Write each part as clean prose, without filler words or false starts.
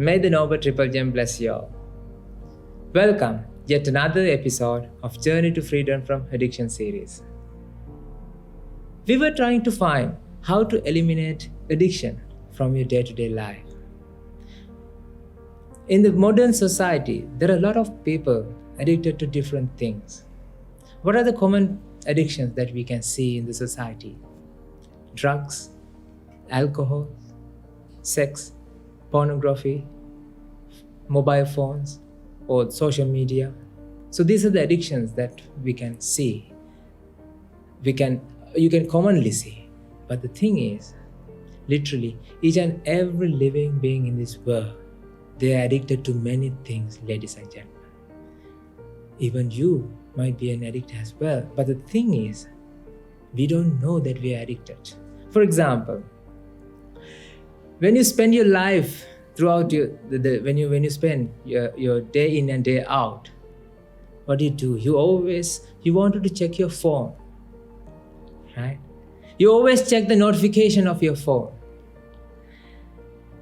May the Noble Triple Gem bless you all. Welcome, yet another episode of Journey to Freedom from Addiction series. We were trying to find how to eliminate addiction from your day-to-day life. In the modern society, there are a lot of people addicted to different things. What are the common addictions that we can see in the society? Drugs, alcohol, sex, pornography, mobile phones, or social media. So these are the addictions that we can see. You can commonly see. But the thing is, literally, each and every living being in this world, they are addicted to many things, ladies and gentlemen. Even you might be an addict as well. But the thing is, we don't know that we are addicted. For example, when you spend your life throughout when you spend your day in and day out, what do? You wanted to check your phone, right? You always check the notification of your phone,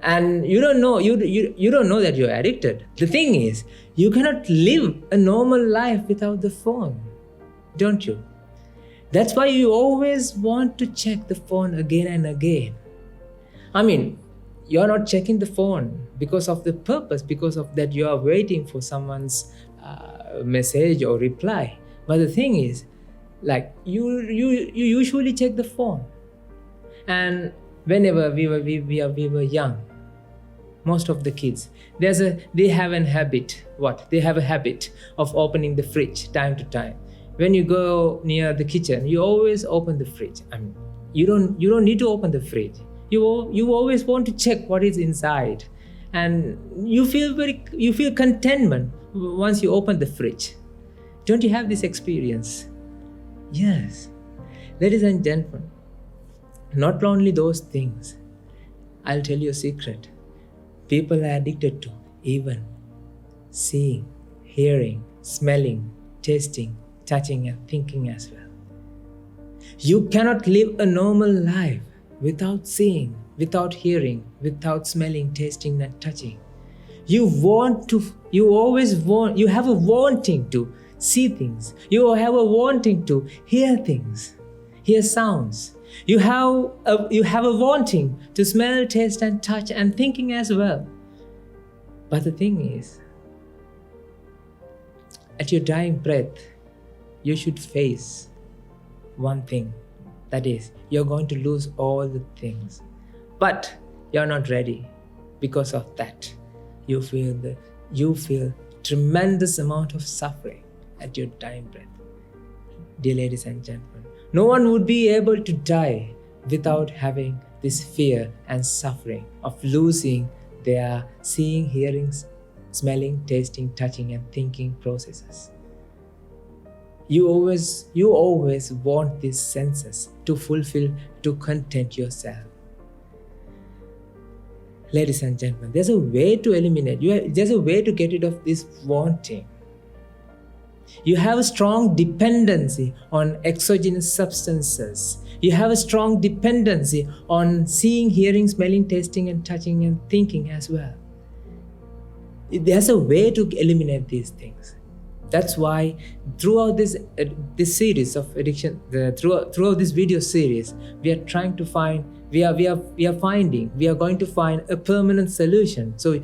and you don't know that you're addicted. The thing is, you cannot live a normal life without the phone, don't you? That's why you always want to check the phone again and again. I mean, you're not checking the phone because of the purpose, because of that you are waiting for someone's message or reply. But the thing is, like you usually check the phone. And whenever we were young, most of the kids, they have a habit of opening the fridge time to time. When you go near the kitchen, you always open the fridge. I mean, you don't need to open the fridge. You always want to check what is inside, and you feel contentment once you open the fridge. Don't you have this experience? Yes, ladies and gentlemen. Not only those things, I'll tell you a secret. People are addicted to even seeing, hearing, smelling, tasting, touching, and thinking as well. You cannot live a normal life without seeing, without hearing, without smelling, tasting, and touching. You have a wanting to see things. You have a wanting to hear things, hear sounds. You have a wanting to smell, taste, and touch, and thinking as well. But the thing is, at your dying breath, you should face one thing. That is, you're going to lose all the things. But you're not ready. Because of that, you feel tremendous amount of suffering at your dying breath. Dear ladies and gentlemen, no one would be able to die without having this fear and suffering of losing their seeing, hearing, smelling, tasting, touching, and thinking processes. You always want these senses to fulfill, to content yourself. Ladies and gentlemen, there's a way to eliminate. There's a way to get rid of this wanting. You have a strong dependency on exogenous substances. You have a strong dependency on seeing, hearing, smelling, tasting, and touching, and thinking as well. There's a way to eliminate these things. That's why throughout this series of addiction, throughout this video series, we are trying to find, we are going to find a permanent solution so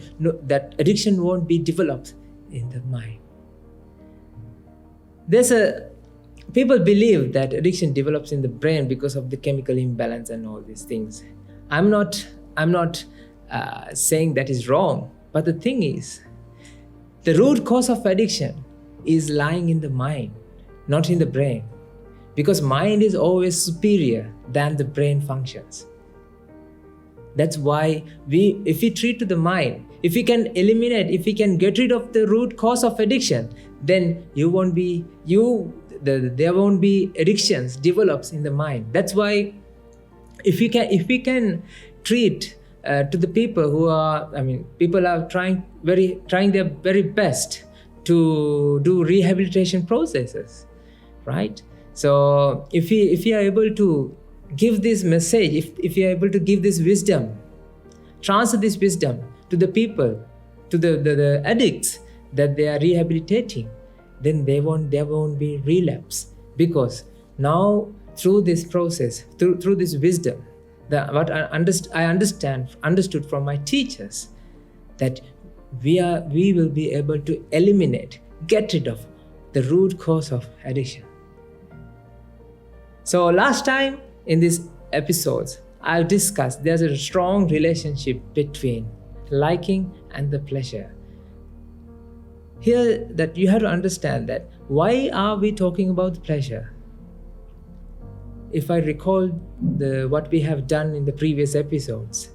that addiction won't be developed in the mind. People believe that addiction develops in the brain because of the chemical imbalance and all these things. I'm not saying that is wrong, but the thing is, the root cause of addiction is lying in the mind, not in the brain, because mind is always superior than the brain functions. That's why if we treat to the mind, if we can get rid of the root cause of addiction, then there won't be addictions develops in the mind. That's why if we can treat to the people people are trying their very best to do rehabilitation processes, right? So if we are able to give this message, if we are able to give this wisdom, transfer this wisdom to to the people, to the addicts that they are rehabilitating, then there won't be relapse. Because now through this process, through this wisdom, what I understood from my teachers, that we will be able to eliminate, get rid of the root cause of addiction. So last time in these episodes, I've discussed there's a strong relationship between liking and the pleasure. Here, that you have to understand that why are we talking about pleasure? If I recall what we have done in the previous episodes,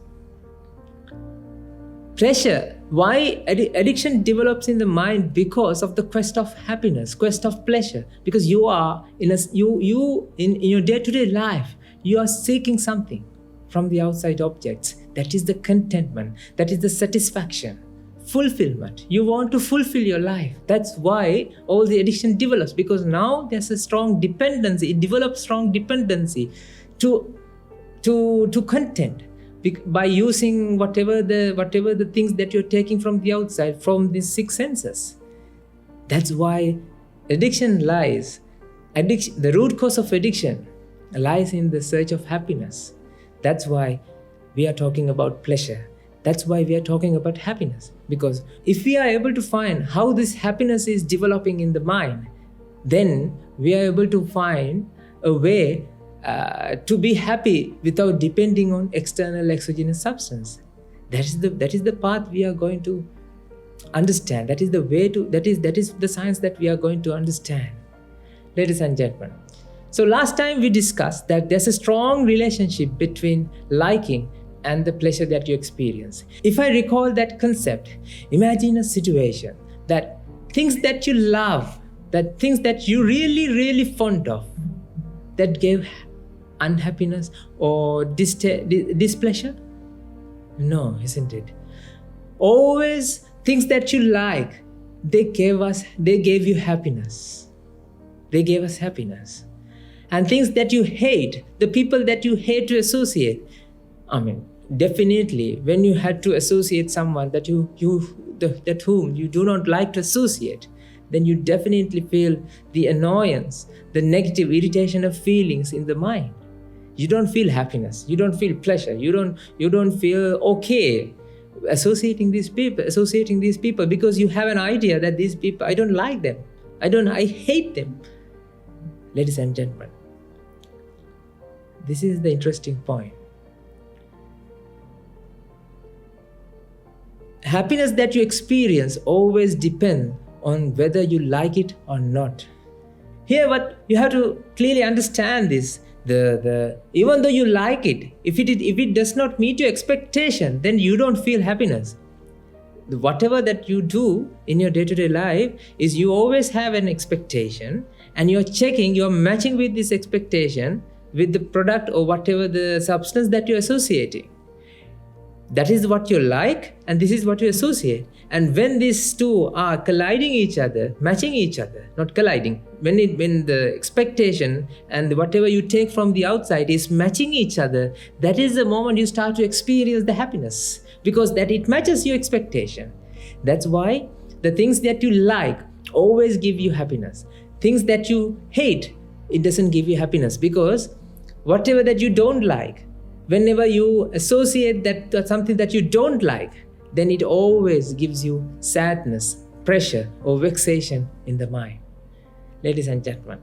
pleasure, why addiction develops in the mind? Because of the quest of happiness, quest of pleasure. Because you are in your day-to-day life, you are seeking something from the outside objects. That is the contentment, that is the satisfaction, fulfillment. You want to fulfill your life. That's why all the addiction develops, because now there's a strong dependency. It develops strong dependency to content by using whatever the things that you're taking from the outside, from the six senses. That's why addiction lies. The root cause of addiction lies in the search of happiness. That's why we are talking about pleasure. That's why we are talking about happiness. Because if we are able to find how this happiness is developing in the mind, then we are able to find a way to be happy without depending on external exogenous substance. That is the path we are going to understand. That is the way to. That is the science that we are going to understand, ladies and gentlemen. So last time we discussed that there's a strong relationship between liking and the pleasure that you experience. If I recall that concept, imagine a situation that things that you love, that things that you really fond of, that gave unhappiness or displeasure? No, isn't it? Always things that you like, they gave you happiness. They gave us happiness. And things that you hate, the people that you hate to associate, definitely when you had to associate someone that whom you do not like to associate, then you definitely feel the annoyance, the negative irritation of feelings in the mind. You don't feel happiness, you don't feel pleasure, you don't feel okay associating these people, because you have an idea that these people, I don't like them, I hate them. Ladies and gentlemen, this is the interesting point. Happiness that you experience always depends on whether you like it or not. Here, what you have to clearly understand this: even though you like it, if it does not meet your expectation, then you don't feel happiness. Whatever that you do in your day-to-day life is you always have an expectation, and you're matching with this expectation with the product or whatever the substance that you're associating. That is what you like, and this is what you associate. And when these two are colliding each other, matching each other, not colliding, when the expectation and whatever you take from the outside is matching each other, that is the moment you start to experience the happiness, because that it matches your expectation. That's why the things that you like always give you happiness. Things that you hate, it doesn't give you happiness, because whatever that you don't like, whenever you associate that something that you don't like, then it always gives you sadness, pressure, or vexation in the mind. Ladies and gentlemen,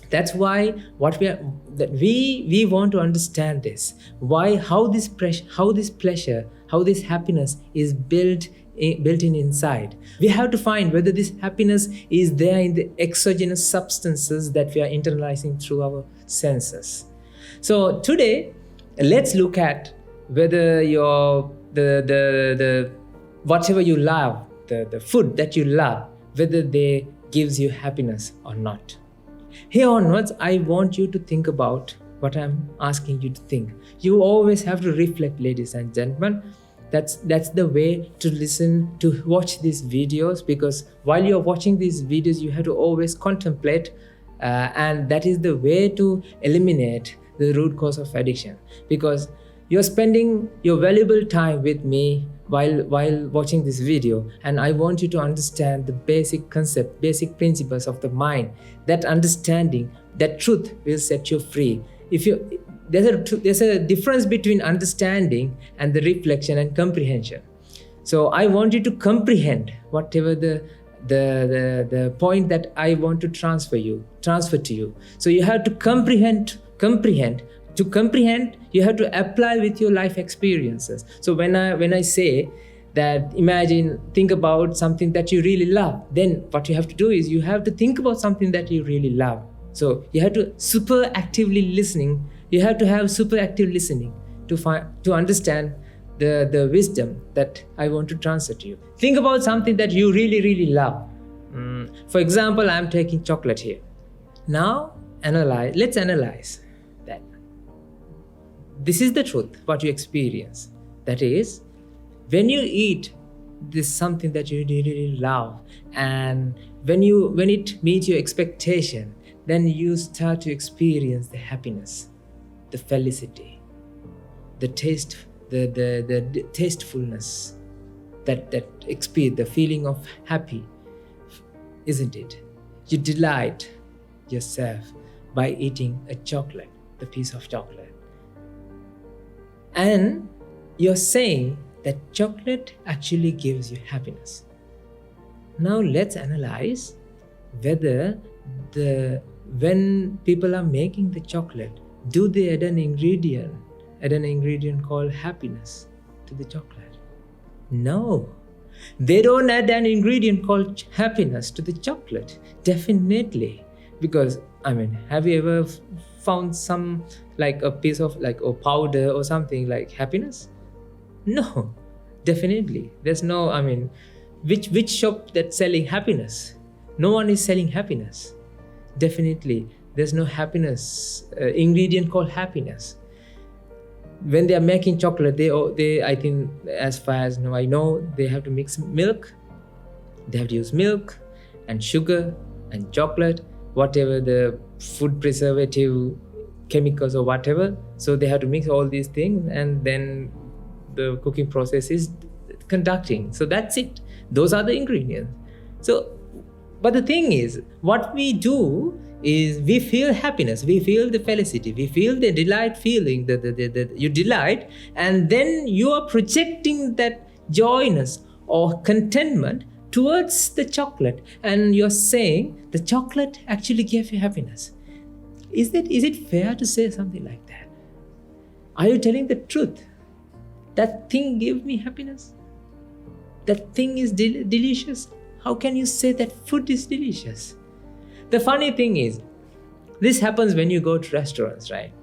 that's why we want to understand this. How this pleasure, how this happiness is built in inside. We have to find whether this happiness is there in the exogenous substances that we are internalizing through our senses. So today, let's look at whether the whatever you love, the food that you love, whether they gives you happiness or not. Here onwards, I want you to think about what I'm asking you to think. You always have to reflect, ladies and gentlemen. That's the way to listen, to watch these videos, because while you're watching these videos, you have to always contemplate, and that is the way to eliminate the root cause of addiction. Because you're spending your valuable time with me while watching this video, and I want you to understand the basic concept, basic principles of the mind. That understanding, that truth will set you free. There's a difference between understanding and the reflection and comprehension. So I want you to comprehend whatever the point that I want to transfer to you. So you have to comprehend. To comprehend, you have to apply with your life experiences. So when I say that, think about something that you really love, then what you have to do is you have to think about something that you really love. So you have to super actively listening. You have to have super active listening to understand the wisdom that I want to transfer to you. Think about something that you really, really love. For example, I'm taking chocolate here. Now, let's analyze that. This is the truth, what you experience. That is, when you eat this something that you really, really love, and when it meets your expectation, then you start to experience the happiness, the felicity, the taste, the tastefulness, that experience, the feeling of happy, isn't it? You delight yourself by eating a piece of chocolate. And you're saying that chocolate actually gives you happiness. Now let's analyze whether when people are making the chocolate, do they add an ingredient called happiness to the chocolate? No, they don't add an ingredient called happiness to the chocolate. Definitely. Because, have you ever found some, like a piece of or powder or something like happiness? No, definitely. There's no, which shop that's selling happiness? No one is selling happiness. Definitely, there's no happiness ingredient called happiness. When they are making chocolate, they I think, as far as I know, they have to mix milk. They have to use milk and sugar and chocolate, whatever the food preservative chemicals or whatever. So they have to mix all these things, and then the cooking process is conducting. So that's it. Those are the ingredients. So, but the thing is, what we do is we feel happiness, we feel the felicity, we feel the delight feeling, you delight, and then you are projecting that joyness or contentment towards the chocolate, and you're saying the chocolate actually gave you happiness. Is it fair to say something like that? Are you telling the truth? That thing gave me happiness? That thing is delicious? How can you say that food is delicious? The funny thing is, this happens when you go to restaurants, right?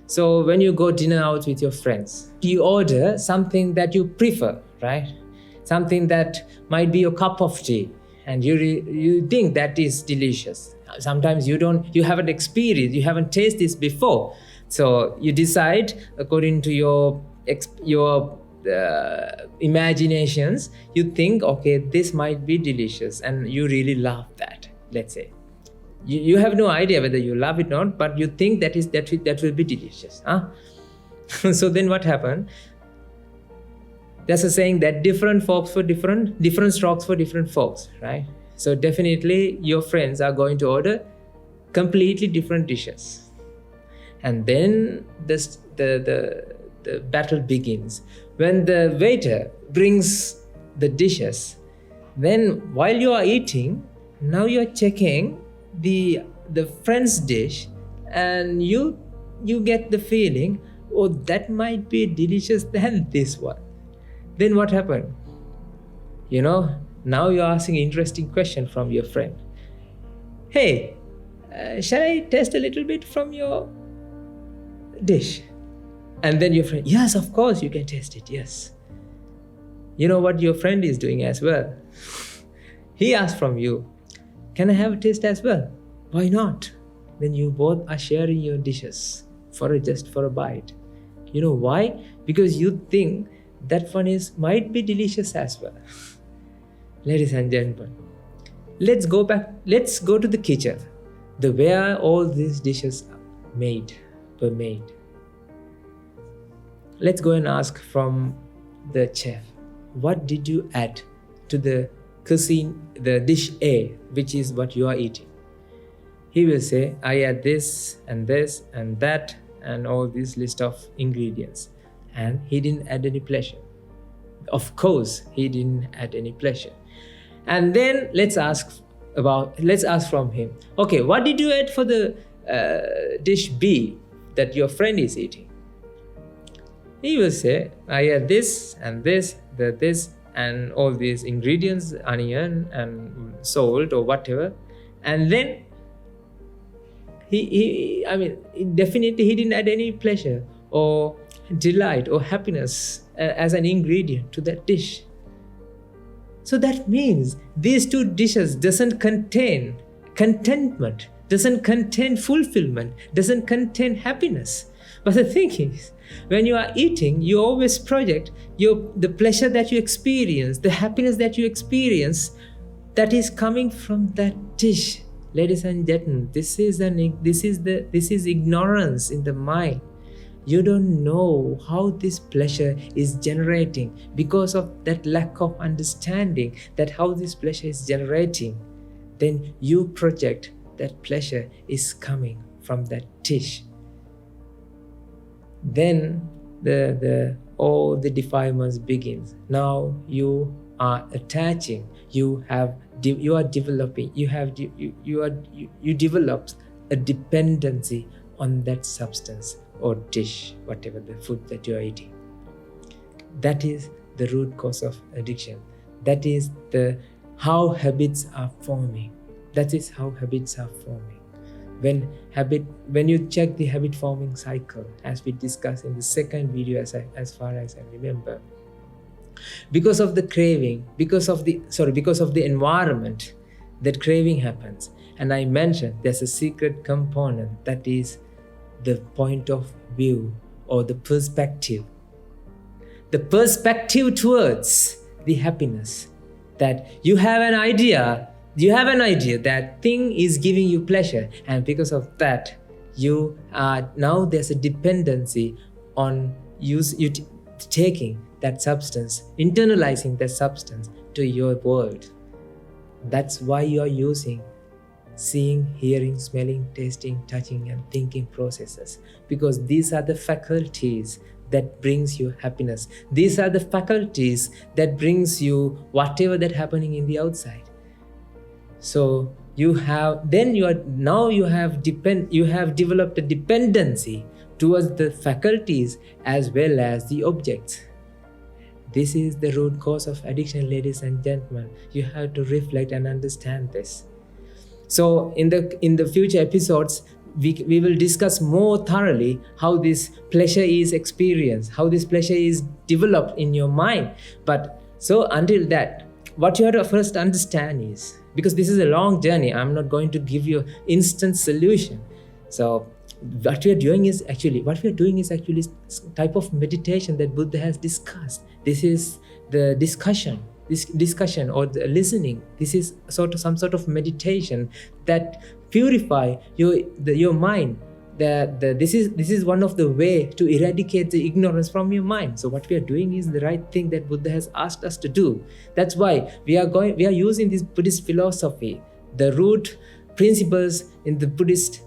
So when you go dinner out with your friends, you order something that you prefer, right? Something that might be your cup of tea, and you think that is delicious. Sometimes you haven't experienced, you haven't tasted this before. So you decide according to your imaginations, you think, okay, this might be delicious, and you really love that, let's say. You have no idea whether you love it or not, but you think that will be delicious. So then what happened? There's a saying that different strokes for different folks, right? So definitely your friends are going to order completely different dishes. And then the battle begins. When the waiter brings the dishes, then while you are eating, now you're checking the friend's dish, and you get the feeling, oh, that might be delicious than this one. Then what happened? Now you're asking an interesting question from your friend. Hey, shall I taste a little bit from your dish? And then your friend, yes, of course you can taste it, yes. You know what your friend is doing as well? He asked from you, can I have a taste as well? Why not? Then you both are sharing your dishes just for a bite. You know why? Because you think that one might be delicious as well. Ladies and gentlemen, let's go to the kitchen, where all these dishes were made. Let's go and ask from the chef, what did you add to the cuisine, the dish A, which is what you are eating? He will say, I add this and that and all this list of ingredients. And he didn't add any pleasure. Of course, he didn't add any pleasure. And then let's ask from him, okay, what did you add for the dish B that your friend is eating? He will say, I add this and this and all these ingredients, onion and salt or whatever. And then definitely he didn't add any pleasure or delight or happiness as an ingredient to that dish. So that means these two dishes doesn't contain contentment, doesn't contain fulfillment, doesn't contain happiness. But the thing is, when you are eating, you always project the pleasure that you experience, the happiness that you experience, that is coming from that dish. Ladies and gentlemen, this is ignorance in the mind. You don't know how this pleasure is generating because of that lack of understanding that how this pleasure is generating. Then you project that pleasure is coming from that dish. Then all the defilements begins. Now you are attaching. You developed a dependency on that substance or dish, whatever the food that you are eating. That is the root cause of addiction. That is how habits are forming. That is how habits are forming. When you check the habit forming cycle, as we discussed in the second video, as far as I remember, because of the craving, because of the environment, that craving happens. And I mentioned there's a secret component, that is the point of view or the perspective. The perspective towards the happiness, that you have an idea that thing is giving you pleasure, and because of that now there's a dependency on you taking that substance, internalizing that substance to your world. That's why you are using seeing, hearing, smelling, tasting, touching and thinking processes, because these are the faculties that brings you happiness. These are the faculties that brings you whatever that happening in the outside. So you have developed a dependency towards the faculties as well as the objects. This is the root cause of addiction, ladies and gentlemen. You have to reflect and understand this. So in the future episodes, we will discuss more thoroughly how this pleasure is experienced, how this pleasure is developed in your mind. But so until that, what you have to first understand is, because this is a long journey, I'm not going to give you instant solution. So what we are doing is actually type of meditation that Buddha has discussed. This is the discussion or the listening. This is some sort of meditation that purify your mind. This is one of the way to eradicate the ignorance from your mind. So what we are doing is the right thing that Buddha has asked us to do. That's why we are using this Buddhist philosophy, the root principles in the Buddhist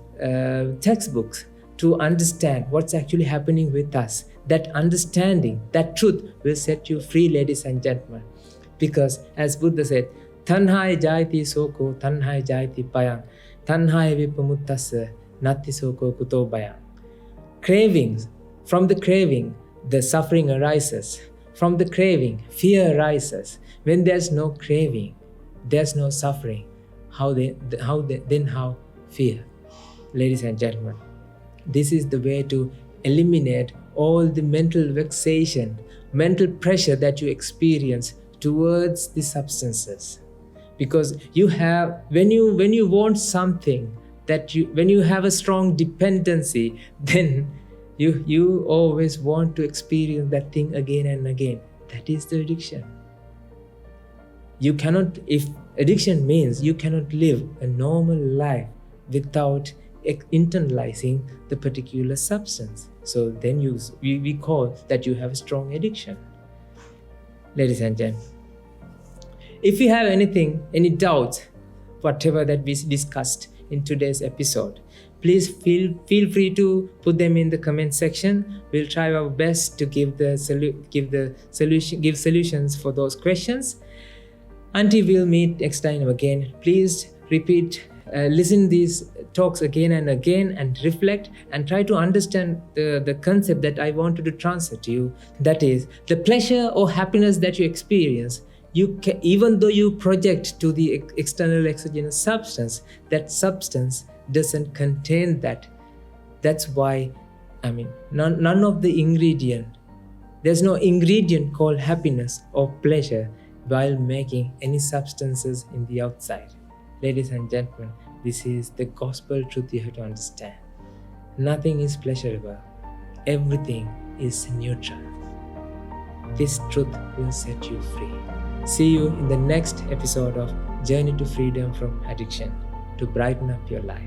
textbooks, to understand what's actually happening with us. That understanding, that truth will set you free, ladies and gentlemen. Because as Buddha said, tanhaya jayati soko, tanhaya jayati payang, tanhaya vipamuttassa, natti soko kuto bayang. Cravings, from the craving, the suffering arises. From the craving, fear arises. When there's no craving, there's no suffering. How fear? Ladies and gentlemen, this is the way to eliminate all the mental vexation, mental pressure that you experience towards the substances. Because when you want something, when you have a strong dependency, then you always want to experience that thing again and again. That is the addiction. If addiction means you cannot live a normal life without internalizing the particular substance. So then we call that you have a strong addiction. ladies and gentlemen. If you have any doubts, whatever that we discussed in today's episode, please feel free to put them in the comment section. We'll try our best to give solutions for those questions. Until we'll meet next time again, please listen these talks again and again and reflect and try to understand the concept that I wanted to transfer to you. That is, the pleasure or happiness that you experience, even though you project to the external exogenous substance, that substance doesn't contain that. That's why, none of the ingredient, there's no ingredient called happiness or pleasure while making any substances in the outside. Ladies and gentlemen, this is the gospel truth you have to understand. Nothing is pleasurable. Everything is neutral. This truth will set you free. See you in the next episode of Journey to Freedom from Addiction, to brighten up your life.